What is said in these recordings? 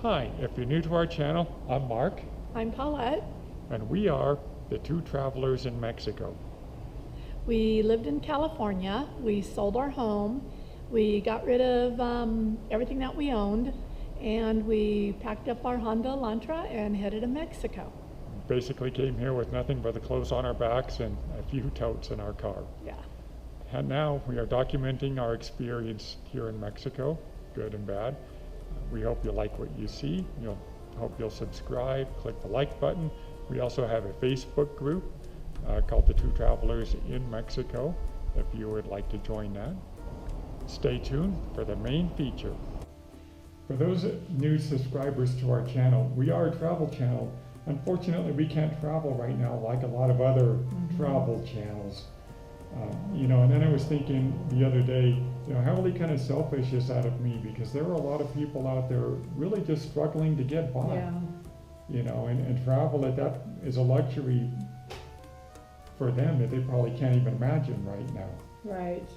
Hi, if you're new to our channel, I'm Mark, I'm Paulette. and we are the two travelers in Mexico. We lived in California. We sold our home. We got rid of everything that we owned, and we packed up our Honda Elantra and headed to Mexico. Basically came here with nothing but the clothes on our backs and a few totes in our car. Yeah. And now we are documenting our experience here in Mexico, good and bad. We hope you like what you see. Hope you'll subscribe, click the like button. We also have a Facebook group called The Two Travelers in Mexico, if you would like to join that. Stay tuned for the main feature. For those new subscribers to our channel, we are a travel channel. Unfortunately, we can't travel right now like a lot of other travel channels. And then I was thinking the other day, how really kind of selfish is that of me, because there are a lot of people out there really just struggling to get by. Yeah. And travel at that is a luxury for them that they probably can't even imagine right now. Right.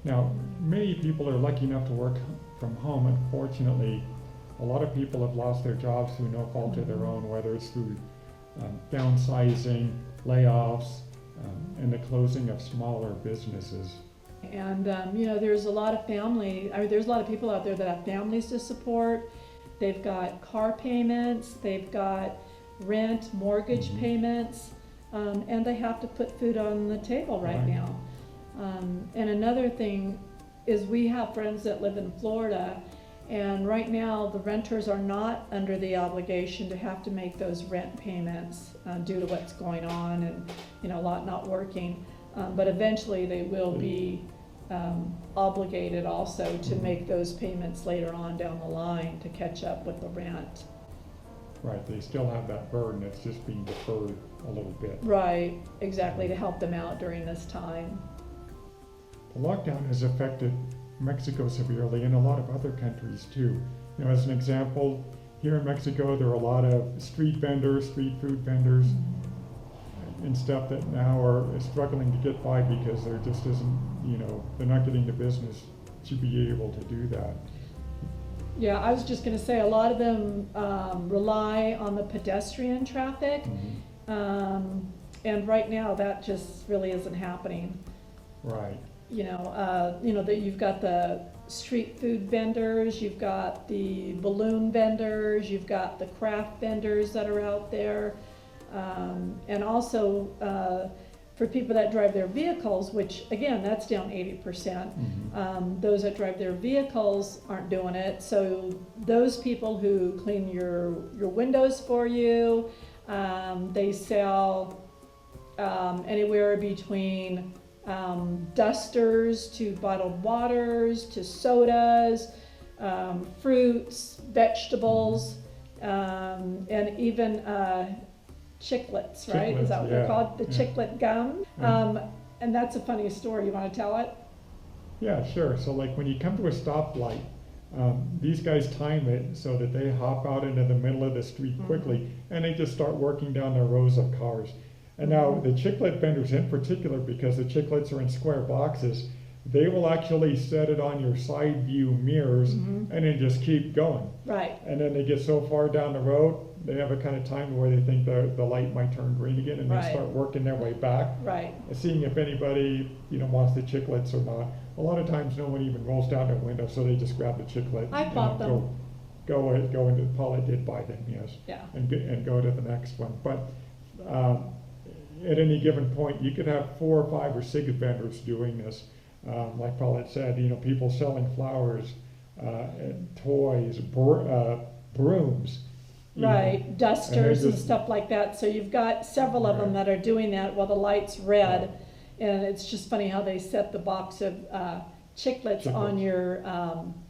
Now, many people are lucky enough to work from home. Unfortunately, a lot of people have lost their jobs through no fault of their own, whether it's through downsizing, layoffs, and the closing of smaller businesses. And there's a lot of there's a lot of people out there that have families to support. They've got car payments, they've got rent, mortgage payments, and they have to put food on the table right now. And another thing is, we have friends that live in Florida, and right now the renters are not under the obligation to have to make those rent payments due to what's going on and a lot not working. But eventually they will be obligated also to make those payments later on down the line to catch up with the rent. Right, they still have that burden, it's just being deferred a little bit. Right, exactly, to help them out during this time. The lockdown has affected Mexico severely, and a lot of other countries too. As an example, here in Mexico there are a lot of street food vendors, and stuff that now are struggling to get by because there just isn't, they're not getting the business to be able to do that. Yeah, I was just going to say, a lot of them rely on the pedestrian traffic, and right now that just really isn't happening. Right. That you've got the street food vendors, you've got the balloon vendors, you've got the craft vendors that are out there, and also for people that drive their vehicles, which again, that's down 80%. Those that drive their vehicles aren't doing it. So those people who clean your windows for you, they sell anywhere between dusters to bottled waters to sodas, fruits, vegetables, and even Chiclets, right? Is that what they're called? The Chiclet gum. And that's a funny story. You want to tell it? Yeah, sure. So like when you come to a stoplight, these guys time it so that they hop out into the middle of the street quickly, and they just start working down their rows of cars. And now the Chiclet vendors in particular, because the Chiclets are in square boxes, they will actually set it on your side view mirrors and then just keep going. Right. And then they get so far down the road, they have a kind of time where they think the light might turn green again, and they start working their way back. Right. Seeing if anybody wants the Chiclets or not. A lot of times no one even rolls down their window, so they just grab the Chiclet. I bought them. Go into Paula did buy them, yes. Yeah. And go to the next one. But at any given point, you could have 4 or 5 or 6 vendors doing this. Like Paulette said, people selling flowers, and toys, brooms. Right, dusters and stuff like that. So you've got several of them that are doing that while the light's red. And it's just funny how they set the box of Chiclets on your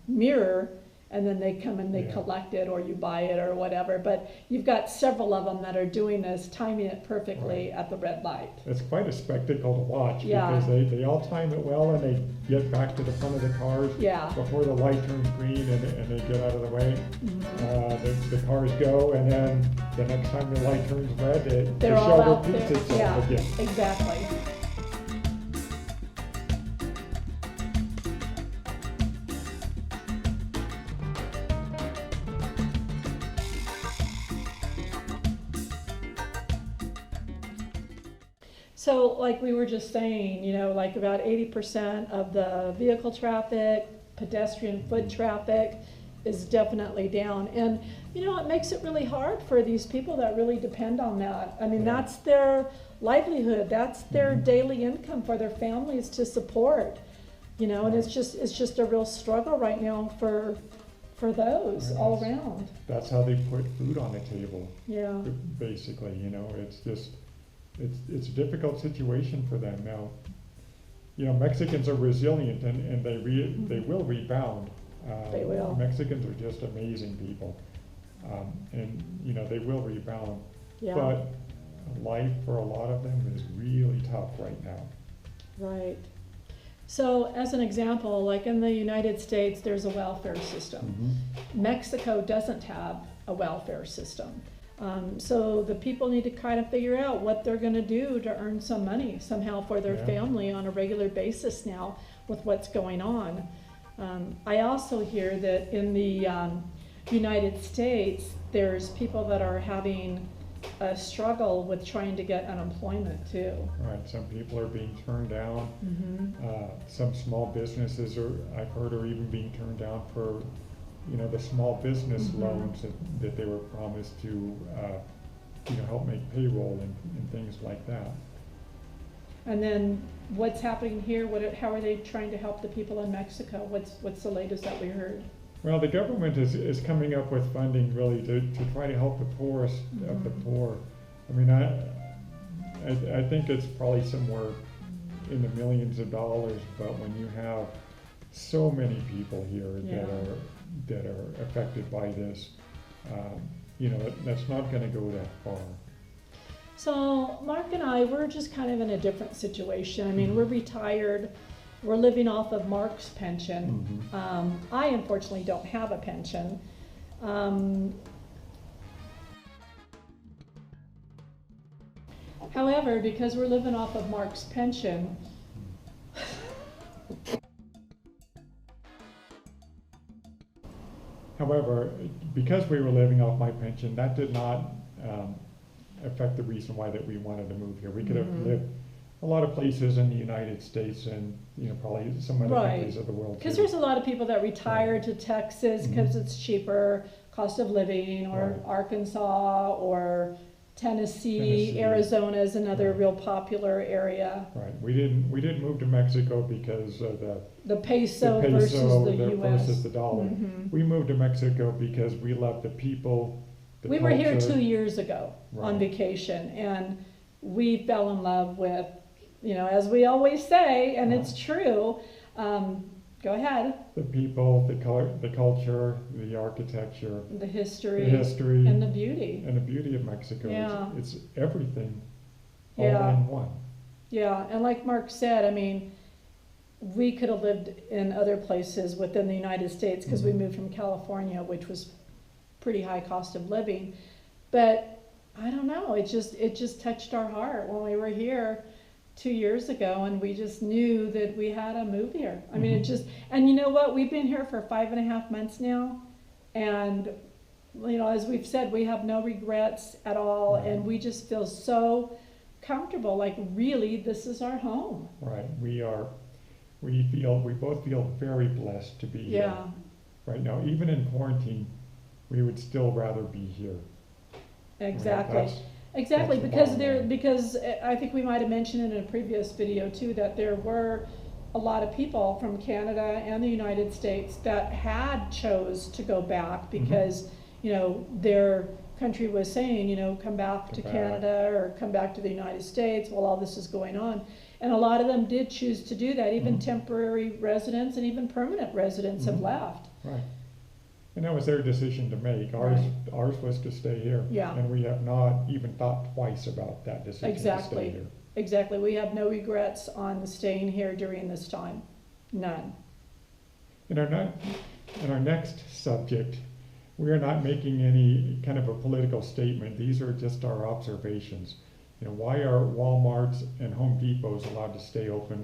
mirror, and then they come and they collect it, or you buy it or whatever. But you've got several of them that are doing this, timing it perfectly at the red light. It's quite a spectacle to watch, because they all time it well, and they get back to the front of the cars before the light turns green, and they get out of the way. The cars go, and then the next time the light turns red, the show repeats itself again. Exactly. So like we were just saying, you know, like about 80% of the vehicle traffic, pedestrian foot traffic is definitely down. And, you know, it makes it really hard for these people that really depend on that. I mean, Yeah. that's their livelihood, that's their Mhm. daily income for their families to support, you know, and it's just a real struggle right now for those Right. all around. That's how they put food on the table, Yeah, basically, you know, it's just, it's a difficult situation for them now. You know, Mexicans are resilient and they will rebound. They will. Mexicans are just amazing people. And, you know, they will rebound. yeah, But life for a lot of them is really tough right now. right. So as an example, like in the United States, there's a welfare system. Mhm. Mexico doesn't have a welfare system. So the people need to kind of figure out what they're gonna do to earn some money somehow for their Yeah. family on a regular basis now with what's going on. I also hear that in the United States, there's people that are having a struggle with trying to get unemployment too. Right, some people are being turned down. Mm-hmm. Some small businesses I've heard are even being turned down for, you know, the small business Mhm. loans that they were promised to, you know, help make payroll and things like that. And then what's happening here? How are they trying to help the people in Mexico? What's the latest that we heard? Well, the government is coming up with funding really to try to help the poorest of the Mhm. poor. I mean, I think it's probably somewhere in the millions of dollars, but when you have so many people here Yeah. that are affected by this, you know, that's not gonna go that far. So Mark and I, we're just kind of in a different situation. I mean, Mhm. we're retired. We're living off of Mark's pension. Mhm. I unfortunately don't have a pension. However, because we're living off of Mark's pension, However, because we were living off my pension, that did not affect the reason why that we wanted to move here. We could have Mhm. lived a lot of places in the United States and, you know, probably some other Right. countries of the world because too. there's a lot of people that retire to Texas because it's cheaper cost of living, or Right. Arkansas, or Tennessee. Tennessee. Arizona is another Right. real popular area. Right, we didn't move to Mexico because of The peso, the versus peso the versus US. the dollar. Mhm. We moved to Mexico because we love the people, the We were here culture. 2 years ago on Right. vacation, and we fell in love with, you know, as we always say, and it's true. Go ahead. The people, the culture, the architecture, The the history history, and the beauty. and the beauty of Mexico. Yeah. It's everything all Yeah. in one. Yeah, and like Mark said, I mean, we could have lived in other places within the United States because we Mhm. moved from California, which was pretty high cost of living. But I don't know, it just touched our heart when we were here 2 years ago, and we just knew that we had to move here. I mean, Mhm. and you know what? We've been here for 5.5 months now, and you know, as we've said, we have no regrets at all, Right. and we just feel so comfortable. Like, really, this is our home. Right, we both feel very blessed to be here. Yeah, Right now, even in quarantine, we would still rather be here. exactly. That's- Exactly, That's the because bottom line. because I think we might have mentioned in a previous video too, that there were a lot of people from Canada and the United States that had chose to go back because, you know, their country was saying, you know, come back to Come back. Canada or come back to the United States while all this is going on. And a lot of them did choose to do that, even Mhm. temporary residents and even permanent residents have Mhm. left. Right. And that was their decision to make. Ours was to stay here. Yeah. And we have not even thought twice about that decision to Exactly. stay here. Exactly, we have no regrets on staying here during this time, none. In our next subject, we are not making any kind of a political statement. These are just our observations. You know, why are Walmarts and Home Depots allowed to stay open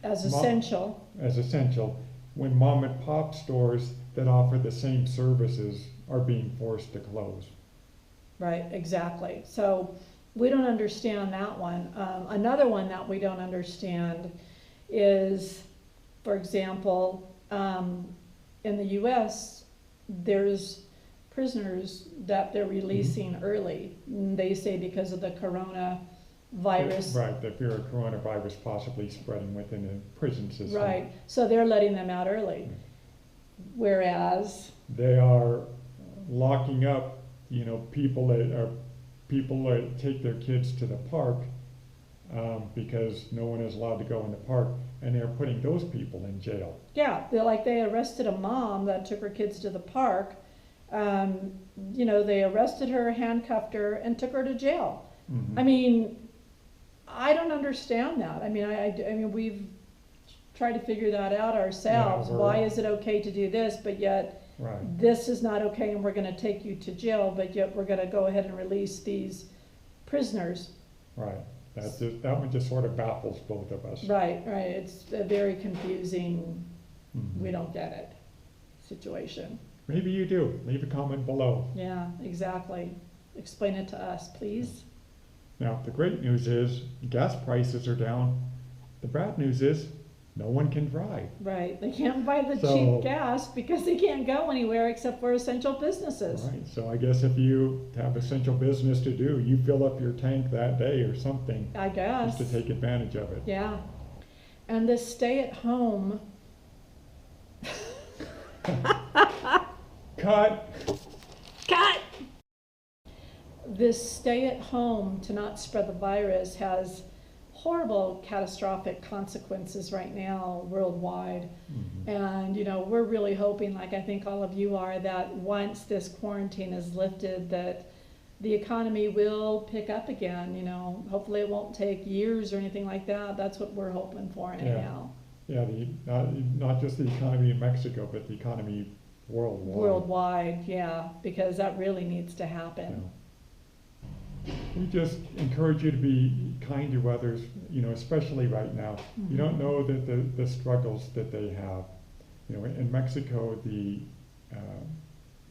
As essential, as essential, when mom and pop stores that offer the same services are being forced to close? right, exactly. So, We don't understand that one. Another one that we don't understand is, for example, in the US, there's prisoners that they're releasing early. They say because of the coronavirus. Right, the fear of coronavirus possibly spreading within the prison system. Right, so they're letting them out early. Whereas they are locking up, people that take their kids to the park because no one is allowed to go in the park, and they're putting those people in jail. yeah, they arrested a mom that took her kids to the park. They arrested her, handcuffed her, and took her to jail. Mm-hmm. I mean, I don't understand that. I mean, we've tried to figure that out ourselves. Yeah, why is it okay to do this, but yet right. this is not okay, and we're going to take you to jail, but yet we're going to go ahead and release these prisoners. Right. That one just sort of baffles both of us. Right. It's a very confusing, Mm-hmm. we don't get it situation. Maybe you do. Leave a comment below. Yeah, exactly. Explain it to us, please. Now, the great news is gas prices are down. The bad news is no one can drive. Right, they can't buy the So- cheap gas because they can't go anywhere except for essential businesses. Right. So I guess if you have essential business to do, you fill up your tank that day or something I guess. just to take advantage of it. Yeah. And this stay at home. Cut. Cut! This stay at home to not spread the virus has horrible catastrophic consequences right now worldwide. Mm-hmm. And we're really hoping, like I think all of you are, that once this quarantine is lifted, that the economy will pick up again. Hopefully it won't take years or anything like that. That's what we're hoping for anyhow. Yeah, not just the economy in Mexico, but the economy worldwide. Worldwide, yeah, because that really needs to happen. We just encourage you to be kind to others, especially right now. Mm-hmm. You don't know that the struggles that they have. In Mexico, the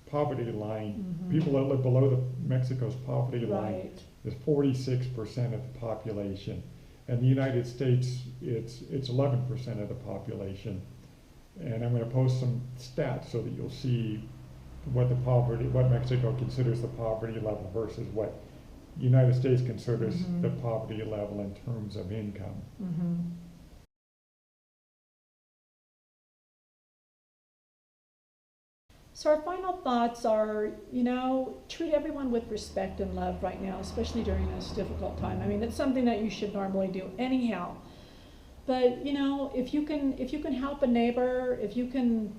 poverty line, Mhm. people that live below Mexico's poverty line Right. is 46% of the population. In the United States, it's 11% of the population. And I'm going to post some stats so that you'll see what Mexico considers the poverty level versus what United States considers Mhm. the poverty level in terms of income. Mm-hmm. So our final thoughts are, treat everyone with respect and love right now, especially during this difficult time. I mean, it's something that you should normally do anyhow. But, if you can help a neighbor, if you can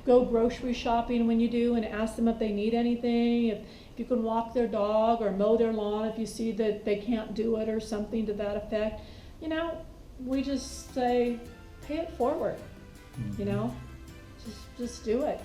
go grocery shopping when you do and ask them if they need anything, if you can walk their dog or mow their lawn if you see that they can't do it or something to that effect, we just say, pay it forward, Mhm. just do it.